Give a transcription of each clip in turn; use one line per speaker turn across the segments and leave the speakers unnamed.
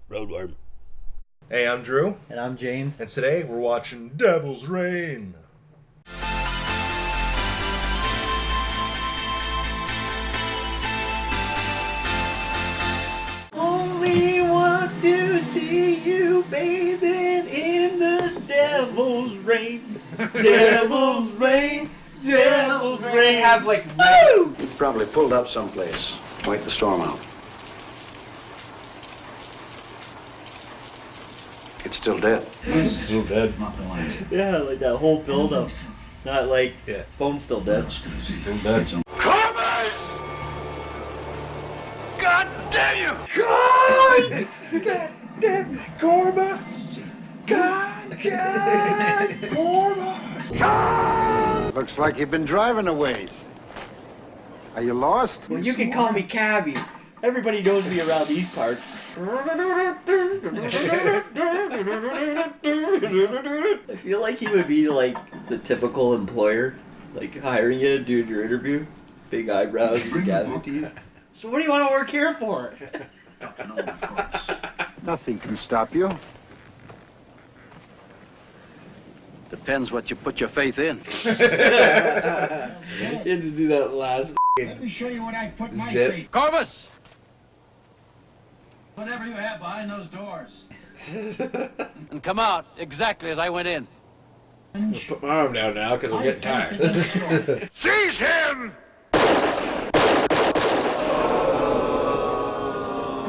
Roadworm.
Hey, I'm Drew.
And I'm James.
And today we're watching Devil's Reign.
Only want to see you bathing in the devil's rain. Devil's rain. Devil's rain.
Have like
woo!
Probably pulled up someplace. Wait the storm out. It's still dead.
He's still dead.
Yeah, like that whole build-up. Not like, phone's still dead.
Still dead.
Corvus! God damn you!
God! God damn Corvus! God Corvus!
Looks like you've been driving a ways. Are you lost?
Well, you can call me Cabby. Everybody knows me around these parts. I feel like he would be like the typical employer, like hiring you to do your interview. Big eyebrows and gathered teeth. So what do you want to work here for?
Nothing can stop you.
Depends what you put your faith in.
You had to do that last
Let me show you what I put my
zip.
faith.
Corvus!
Whatever you have behind those doors.
And come out exactly as I went in.
I'll put my arm down now because I'm getting tired.
Seize him!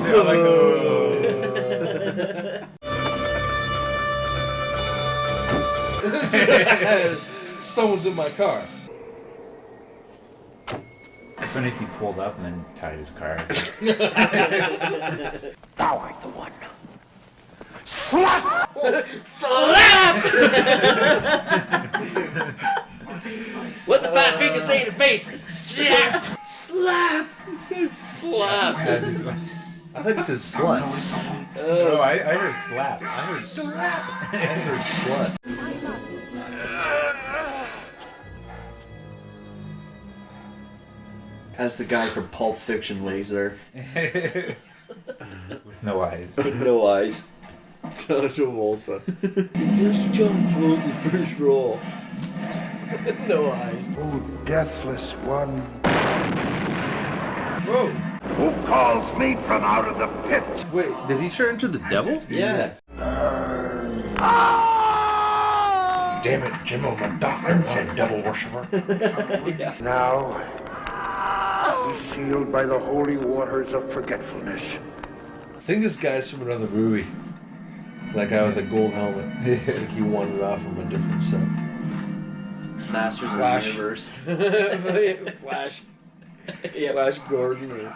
They're like,
Someone's in my car.
It's funny if he pulled up and then tied his car.
Thou art the one. Slap!
Slap! What the fat finger say in the face? Slap! Slap!
It says slap.
I thought he said slut.
Oh, I heard slap.
I heard slap. I heard slut.
As the guy from Pulp Fiction lays there.
With no eyes.
With no eyes.
John Travolta.
Just John Travolta's first role. No eyes.
Oh, deathless one.
Whoa.
Who calls me from out of the pit?
Wait, did he turn into the devil?
Yeah.
Damn it, Jimmo, my doctor, not a devil worshiper.
Now, be sealed by the holy waters of forgetfulness.
I think this guy's from another movie. That guy with the gold helmet. It's like he wandered off from a different set.
Masters
Flash.
of the Universe.
Flash.
Yeah.
Flash Gordon. Or...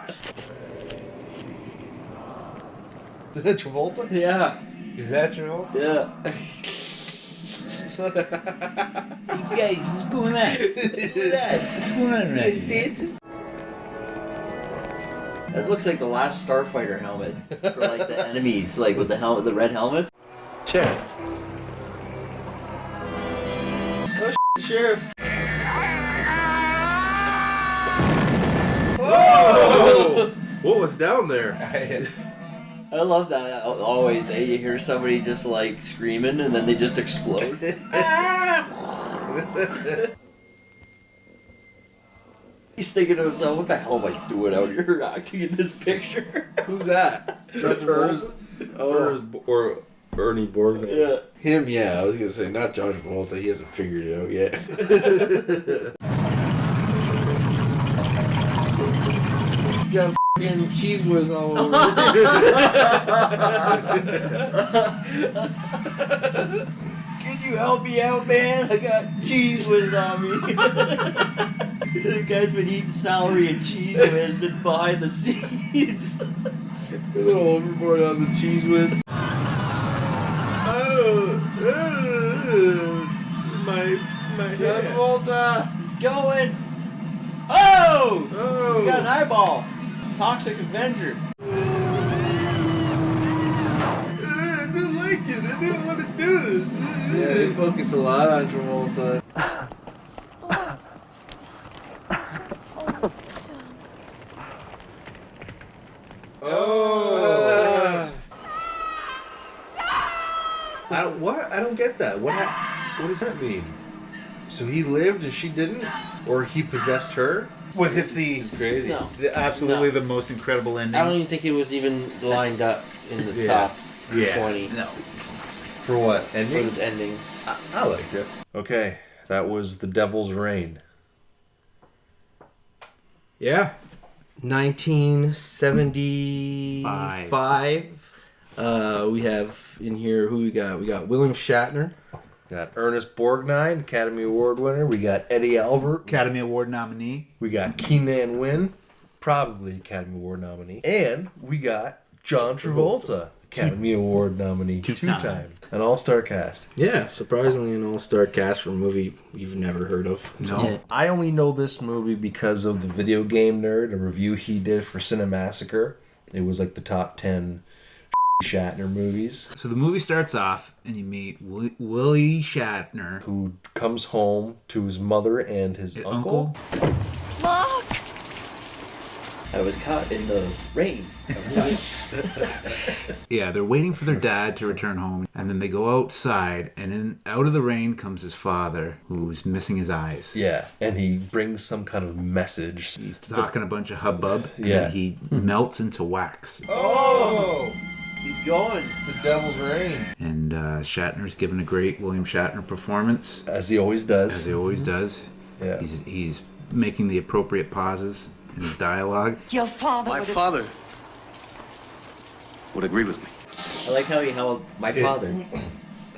Travolta?
Yeah.
Is that true?
Yeah.
You guys, what's going on? What's going on right
He's
here?
dancing.
That looks like the last Starfighter helmet for like the enemies, like with the helmet, the red helmets.
Sheriff.
Oh, Sheriff.
Whoa! What was down there?
I love that always. You hear somebody just like screaming and then they just explode. He's thinking to himself, what the hell am I doing out here acting in this picture?
Who's that? John Travolta?
Or Ernie Borgnine.
Yeah.
Him, yeah. I was going to say, not John Travolta. He hasn't figured it out yet. He's got f***ing cheese whiz all over.
Can you help me out, man? I got cheese whiz on me. The guy's been eating celery and cheese whiz, been behind the scenes.
A little overboard on the cheese whiz.
My
John Travolta.
He's going. Oh!
Oh.
He got an eyeball. Toxic Avenger.
I didn't like it. I didn't want to do this. Yeah, they focus a lot on Travolta. get that. What does that mean? So he lived and she didn't? Or he possessed her?
Was it the
It's crazy.
No.
absolutely the most incredible ending?
I don't even think it was even lined up in the top 20
No.
For what?
for
Ending?
the ending.
I liked it. Okay, that was The Devil's Reign.
Yeah. 1975. We have in here who we got? We got William Shatner.
Got Ernest Borgnine, Academy Award winner. We got Eddie Albert.
Academy Award nominee.
We got Keenan Wynn, probably Academy Award nominee. And we got John Travolta, Academy Award nominee. Two-time. An all-star cast.
Yeah, surprisingly an all-star cast for a movie you've never heard of.
No.
Yeah.
I only know this movie because of the Video Game Nerd, a review he did for Cinemassacre. It was like the top 10 Shatner movies.
So the movie starts off, and you meet Willie Shatner,
Who comes home to his mother and his uncle.
I was caught in the rain.
Yeah, they're waiting for their dad to return home, and then they go outside, and then out of the rain comes his father, who's missing his eyes.
Yeah, and he brings some kind of message.
He's talking a bunch of hubbub, and
Yeah.
then he melts into wax.
Oh!
He's going.
It's The Devil's Reign.
And Shatner's given a great William Shatner performance,
As he always does.
as he always does.
Yeah.
He's making the appropriate pauses in his dialogue.
Your father
My
would
father would agree with me.
I like how he held my father.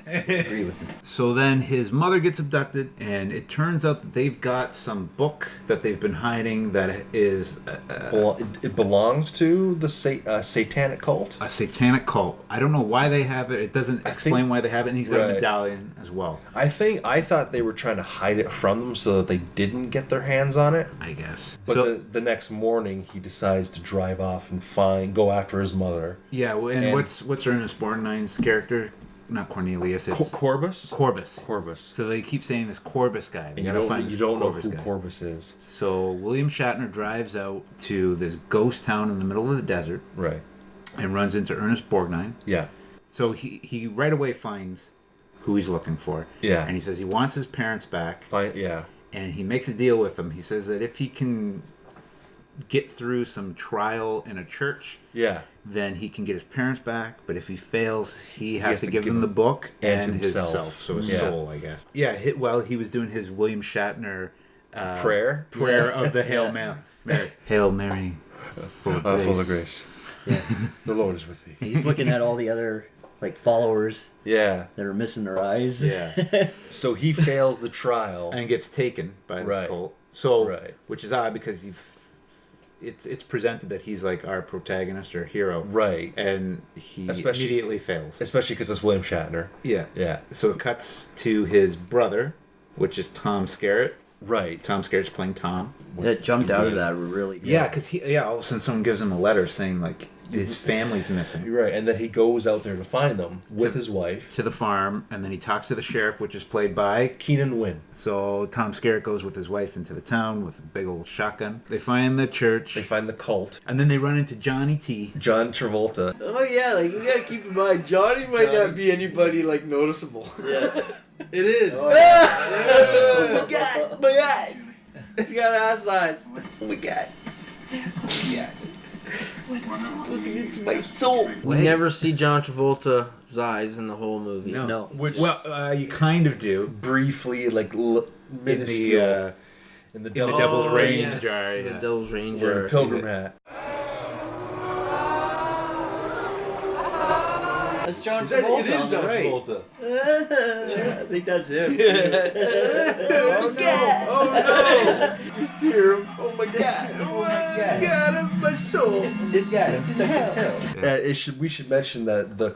Agree with me.
So then his mother gets abducted, and it turns out that they've got some book that they've been hiding that is
It belongs to the satanic cult.
a satanic cult. I don't know why they have it. It doesn't explain why they have it, and he's got a
Right.
medallion as well,
I thought they were trying to hide it from them so that they didn't get their hands on it.
I guess.
But
So
the next morning, he decides to drive off and go after his mother.
yeah, and,
and-
what's Ernest Borgnine's character? Not Cornelius. It's
Corbus?
Corbus.
Corbus.
So they keep saying this Corbus guy.
And
gotta find
you
this
don't know
Corbus
who
guy.
Corbus is.
So William Shatner drives out to this ghost town in the middle of the desert
Right.
and runs into Ernest Borgnine.
Yeah.
So he right away finds who he's looking for.
Yeah.
And he says he wants his parents back.
Fine. Yeah.
And he makes a deal with them. He says that if he can get through some trial in a church,
Yeah.
then he can get his parents back. But if he fails, he has to give them the book
and
his
himself.
self, so his
Yeah.
soul, I guess. Yeah. While he was doing his William Shatner
Prayer?
of the Hail Mary. Hail Mary, full of grace.
Full of grace. Yeah. The Lord is with thee.
He's looking at all the other followers
Yeah.
that are missing their eyes.
Yeah.
So he fails the trial.
And gets taken by this
Right.
cult. So,
Right.
which is odd because it's presented that he's like our protagonist or hero,
Right.
and he
Especially-
immediately fails.
Especially because it's William Shatner.
Yeah.
Yeah.
So it cuts to his brother, which is Tom Skerrit.
Right.
Tom Skerritt's playing Tom.
That jumped out of that really good.
Yeah, because all of a sudden someone gives him a letter saying like his family's missing.
You're right. And then he goes out there to find them with his wife.
To the farm, and then he talks to the sheriff, which is played by.
Keenan Wynn.
So Tom Skerritt goes with his wife into the town with a big old shotgun. They find the church,
They find the cult.
and then they run into Johnny T.
John Travolta.
Oh yeah, we gotta keep in mind, Johnny might not be anybody noticeable. Yeah.
It is.
Oh my god, my eyes! It's got ass eyes. Oh my god. Yeah. Looking into my soul.
We never see John Travolta's eyes in the whole movie.
No.
Well, you kind of do
Briefly, like
in
minuscule. In the
Devil's Rain
yes,
jar.
The
Yeah.
Devil's Rain
Wearing
jar.
a pilgrim hat.
That's John
Is that,
Travolta.
it is
on
John
the right.
Travolta.
I think that's him.
Oh no! Oh no! Just hear him. Oh my god! Oh my god! Of my soul!
It's in hell.
We should mention that the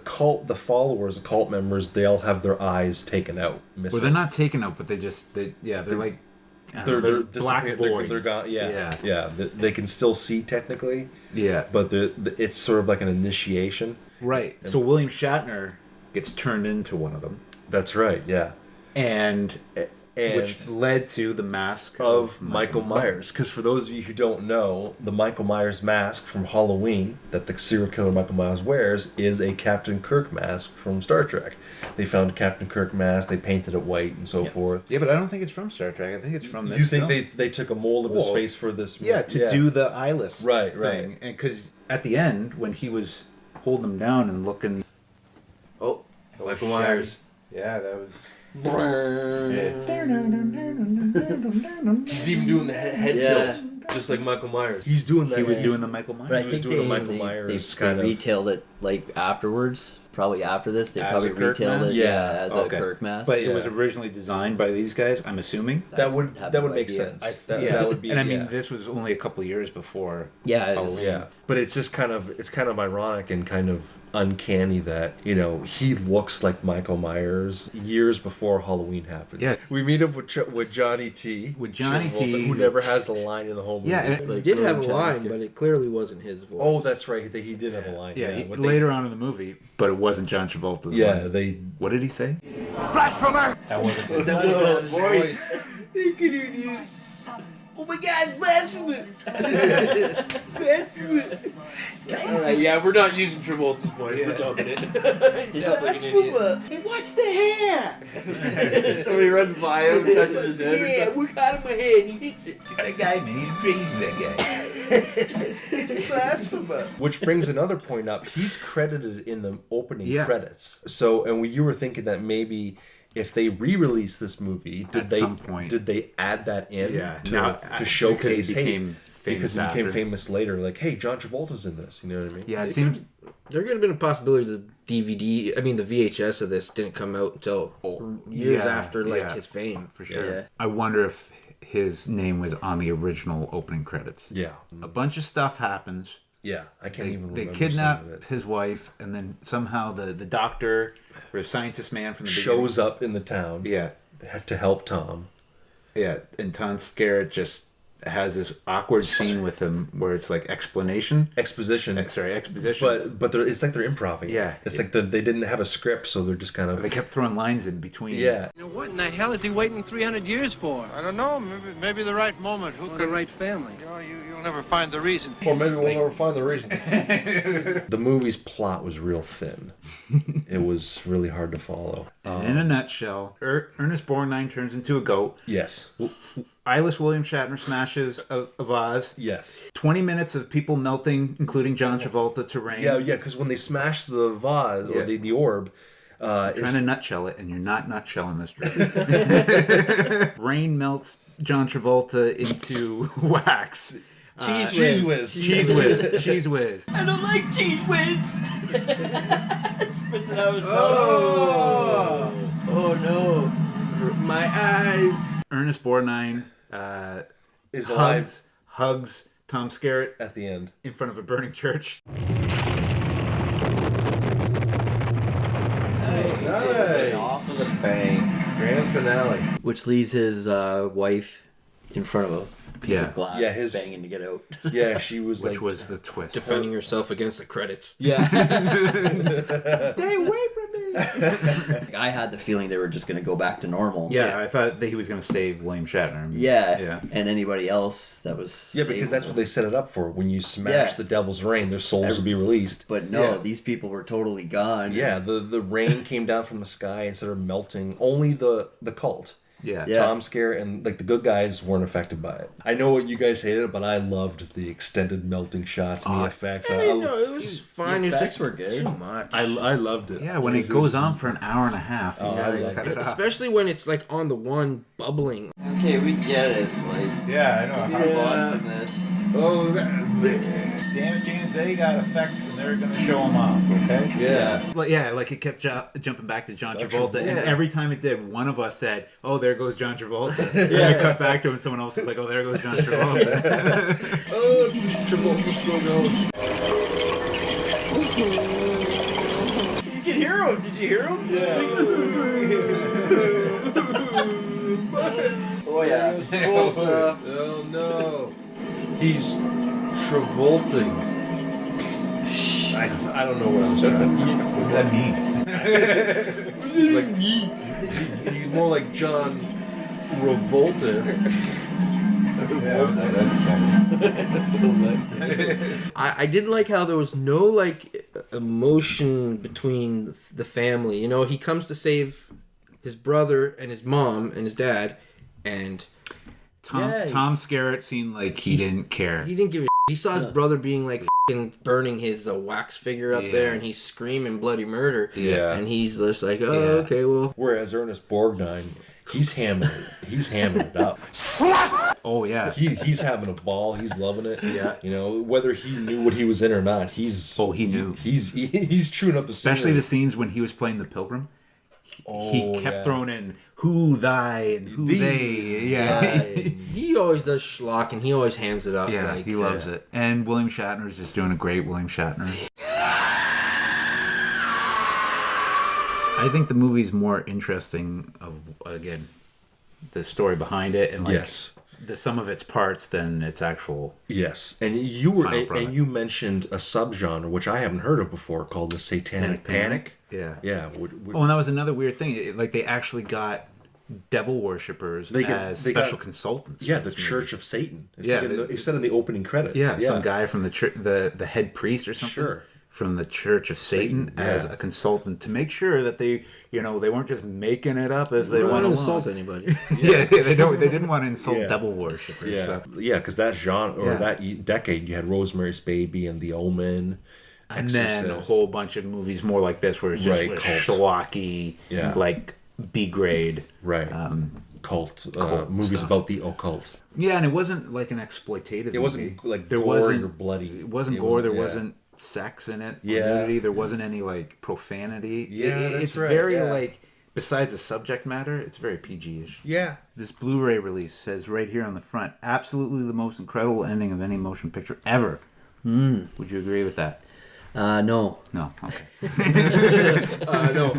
followers, the cult members, they all have their eyes taken out. Missing.
Well, they're not taken out, but they're like
They're
black
disappeared.
voids.
They're gone. Yeah. They can still see technically,
Yeah.
but it's sort of like an initiation.
Right. So William Shatner gets turned into one of them,
That's right. Yeah.
and
And
which led to the mask
of Michael Myers. Because for those of you who don't know, the Michael Myers mask from Halloween that the serial killer Michael Myers wears is a Captain Kirk mask from Star Trek. They found a Captain Kirk mask, they painted it white and so forth.
Yeah, but I don't think it's from Star Trek. I think it's from this
You think
film.
they took a mold of his face for this?
Yeah, to do the eyeless
right,
thing. And because at the end, when he was holding them down and looking...
Oh, Michael Myers.
Yeah, that was...
He's even doing the head tilt, just like Michael Myers. He's doing that.
He was doing the Michael Myers.
But I
He was
think
doing
they,
a Michael
they,
Myers
they,
kind
they
of.
retailed it like afterwards. Probably after this, they
As
probably
a Kirk
retailed
mask?
it as a Kirk mask.
But it was originally designed by these guys, I'm assuming.
That would
have
that would
no
make
idea.
sense. That would be.
And I mean,
yeah.
this was only a couple years before.
Yeah, it was,
Yeah, but it's just kind of ironic and kind of uncanny that he looks like Michael Myers years before Halloween happens.
Yeah.
We meet up with Johnny T.
With Johnny T,
who never has a line in the whole movie.
Yeah, and
He did have a line, but it clearly wasn't his voice.
Oh, that's right. He did have a line.
Yeah,
but
later on in the movie, but it wasn't John Travolta's line.
they.
What did he say?
Blasphemer! That wasn't his
That was his voice.
He could use. Oh my God, blasphemy! Blasphemy!
Yeah, we're not using Travolta's voice. We're dubbing it.
Blasphemy! Hey, watch the hair!
Somebody runs by him, touches his head.
Yeah, look out of my head, he hits it.
That guy, man, he's crazy, that guy.
It's blasphemy!
Which brings another point up. He's credited in the opening
Yeah.
credits. So, and you were thinking that maybe if they re-release this movie,
At some point.
did they add that in
Yeah,
to,
now,
to showcase?
because he became famous
because he became
after.
famous later. Like, hey, John Travolta's in this. You know what I mean?
Yeah, it seems...
There could have been a possibility the the VHS of this didn't come out until years after his fame.
For sure.
Yeah.
I wonder if his name was on the original opening credits.
Yeah.
A bunch of stuff happens.
Yeah. I can't even
They
remember.
kidnap
some of it.
his wife, and then somehow the doctor or scientist man from the
Shows up in the town.
beginning.
To help Tom.
Yeah, and Tom Skerrit just has this awkward scene with him where it's like exposition.
Exposition. But it's like they're improvising.
Yeah.
It's like they didn't have a script, so they're just kind of.
They kept throwing lines in between.
Yeah.
What in the hell is he waiting 300 years for?
I don't know. Maybe the right moment. Who
Or the right family?
You'll never find the reason.
Or maybe we'll never find the reason. The movie's plot was real thin. It was really hard to follow.
In a nutshell, Ernest Borgnine turns into a goat.
Yes.
Eyeless William Shatner smashes a vase.
Yes.
20 minutes of people melting, including John Travolta, to rain.
Yeah, because when they smash the vase or the orb,
Trying to nutshell it, and you're not nutshelling this drink. Rain melts John Travolta into wax.
Cheese whiz.
Cheese whiz. Cheese whiz.
I don't like cheese whiz! Spits it out his
Oh!
Oh no.
My eyes!
Ernest Borgnine
Is alive
hugs Tom Skerrit
at the end.
in front of a burning church.
Nice.
Off with a bang.
Grand finale.
Which leaves his wife in front of a piece of glass,
Yeah, his-
banging to get out.
Yeah, she was
Which
like.
was the twist.
Defending herself against the credits.
Yeah.
Stay away from me!
I had the feeling they were just going to go back to normal.
Yeah, I thought that he was going to save William Shatner.
Yeah.
Yeah.
And anybody else that was.
Yeah, because that's what they set it up for. When you smash
Yeah.
the devil's rain, their souls will be released.
But no,
Yeah.
these people were totally gone.
Yeah, the rain came down from the sky instead of melting. Only the cult.
Yeah.
Yeah.
Tom Skerritt and like the good guys weren't affected by it. I know what you guys hated it, but I loved the extended melting shots and the effects.
I mean, no, it was fine.
The
It's
effects
just
were good.
too much.
I loved it.
Yeah, when it goes on for an hour and a half, you
I
gotta
like
cut
it.
it off.
Especially when it's like on the one bubbling.
Okay, we get it. Like,
Yeah, I know.
move on from this.
Oh,
Damn it, James, they got effects and they're going to show them off, okay?
yeah.
Well, yeah, like it kept jumping back to John Travolta, and every time it did, one of us said, "Oh, there goes John Travolta." And it cut back to him, someone else was like, "Oh, there goes John Travolta."
Oh, Travolta's still going.
You can hear him. Did you hear him?
Oh, yeah.
Travolta. Oh no. He's Travolting. I don't know what I was trying to.
What does that mean?
Like he's more like John Revolta.
I didn't like how there was no like emotion between the family. You know, he comes to save his brother and his mom and his dad, and
Tom Skerrit seemed like he didn't care.
he didn't give a He saw his brother being like f***ing burning his wax figure up there, and he's screaming bloody murder.
Yeah.
And he's just like, okay, well.
Whereas Ernest Borgnine, he's hamming it up.
Oh yeah.
He's having a ball. He's loving it. Yeah. You know, whether he knew what he was in or not, he knew. He's chewing up the
especially the scenes when he was playing the Pilgrim. He kept throwing in who thy and who they. Yeah.
He always does schlock and he always hams it up.
Yeah,
like,
he loves it. And William Shatner is just doing a great William Shatner. I think the movie's more interesting again, the story behind it and like the sum of its parts than its actual.
Yes, and you mentioned a subgenre which I haven't heard of before called the Satanic-Panic.
Yeah.
Yeah.
Oh, and that was another weird thing. Like they actually got devil worshippers as special consultants.
Yeah, the Church of Satan. It said in the opening credits.
Yeah, some guy from the head priest or something.
Sure.
From the Church of Satan as a consultant to make sure that they weren't just making it up as they want to
insult anybody.
They didn't want to insult devil worshippers.
Yeah,
so.
because that genre or that decade, you had Rosemary's Baby and The Omen.
And then a whole bunch of movies more like this where it's just schlocky, like B grade,
cult movies stuff. About the occult.
Yeah, and it wasn't like an exploitative.
It wasn't like
there
gore
wasn't
or bloody.
It wasn't gore. There wasn't sex in it.
Yeah,
nudity. There wasn't any like profanity.
Yeah,
it's very like. Besides the subject matter, it's very PG-ish.
Yeah.
This Blu-ray release says right here on the front, absolutely the most incredible ending of any motion picture ever. Would you agree with that?
No.
No. Okay.
No.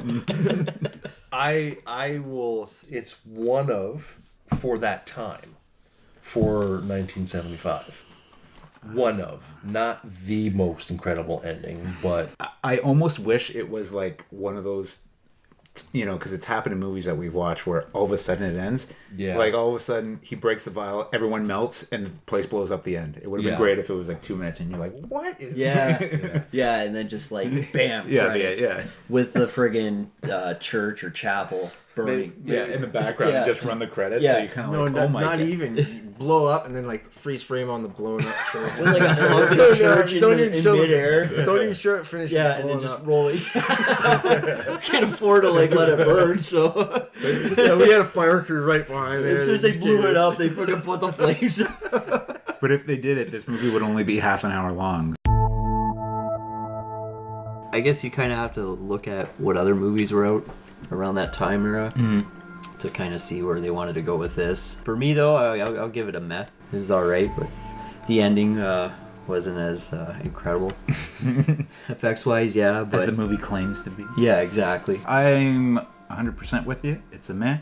I will. It's one of for that time, for 1975. One of, not the most incredible ending, but
I almost wish it was like one of those. Because it's happened in movies that we've watched where all of a sudden it ends. Yeah. Like all of a sudden he breaks the vial, everyone melts, and the place blows up the end. It would have been great if it was like 2 minutes and you're like, what is
that? Yeah, and then just like, bam, credits with the friggin' church or chapel burning.
Maybe, in the background, just run the credits. So you kind of like,
not even blow up and then like freeze frame on the blown up church.
With like a haunted church in midair.
Don't even show it finish.
Yeah, and then just roll it. Can't afford to like let it burn, so.
We had a fire crew right behind there.
As soon as they blew it up, they freaking put the flames.
But if they did it, this movie would only be half an hour long.
I guess you kind of have to look at what other movies were out around that time era to kind of see where they wanted to go with this. For me, though, I'll give it a meh. It was alright, but the ending wasn't as incredible. Effects-wise, yeah. But
as the movie claims to be.
Yeah, exactly.
I'm 100% with you. It's a meh.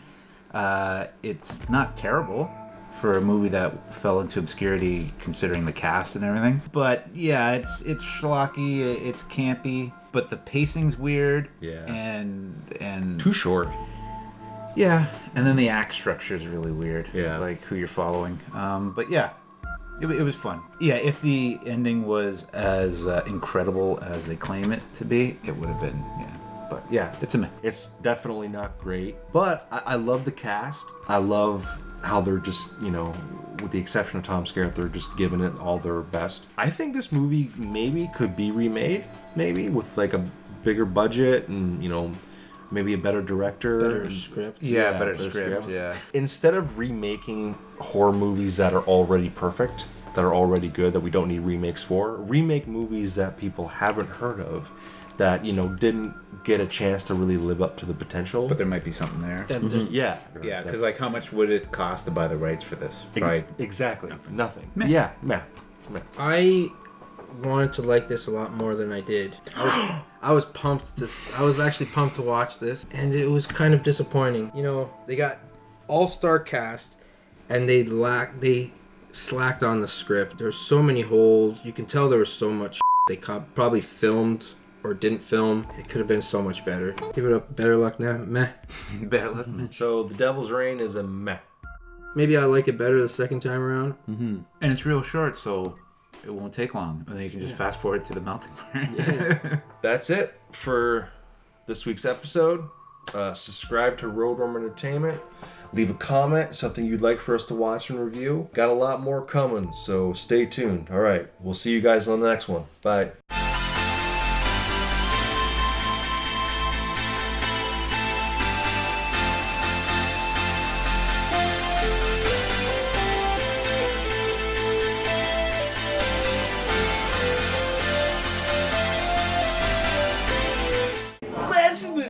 It's not terrible for a movie that fell into obscurity considering the cast and everything. But yeah, it's schlocky, it's campy, but the pacing's weird. Yeah. And
too short.
Yeah, and then the act structure is really weird.
Yeah.
Like who you're following. But yeah, it was fun. Yeah, if the ending was as incredible as they claim it to be, it would have been, But yeah, it's a meh.
It's definitely not great. But I love the cast. I love how they're just, with the exception of Tom Skerritt, they're just giving it all their best. I think this movie maybe could be remade, with like a bigger budget and, maybe a better director.
Better script.
Yeah, better script, yeah.
Instead of remaking horror movies that are already perfect, that are already good, that we don't need remakes for, remake movies that people haven't heard of, that, didn't get a chance to really live up to the potential.
But there might be something there.
Yeah.
Yeah, because like how much would it cost to buy the rights for this? Right.
Exactly. Nothing.
Meh.
Yeah, meh.
I wanted to like this a lot more than I did. I was actually pumped to watch this, and it was kind of disappointing. They got all-star cast, and they slacked on the script. There's so many holes. You can tell there was so much they probably filmed or didn't film. It could have been so much better. Give it up. Better luck now. Meh.
Better luck, meh.
So The Devil's Reign is a meh.
maybe I like it better the second time around.
And it's real short, so it won't take long. And then you can just fast forward to the melting point.
That's it for this week's episode. Subscribe to Roadworm Entertainment. Leave a comment, something you'd like for us to watch and review. Got a lot more coming, so stay tuned. All right, we'll see you guys on the next one. Bye.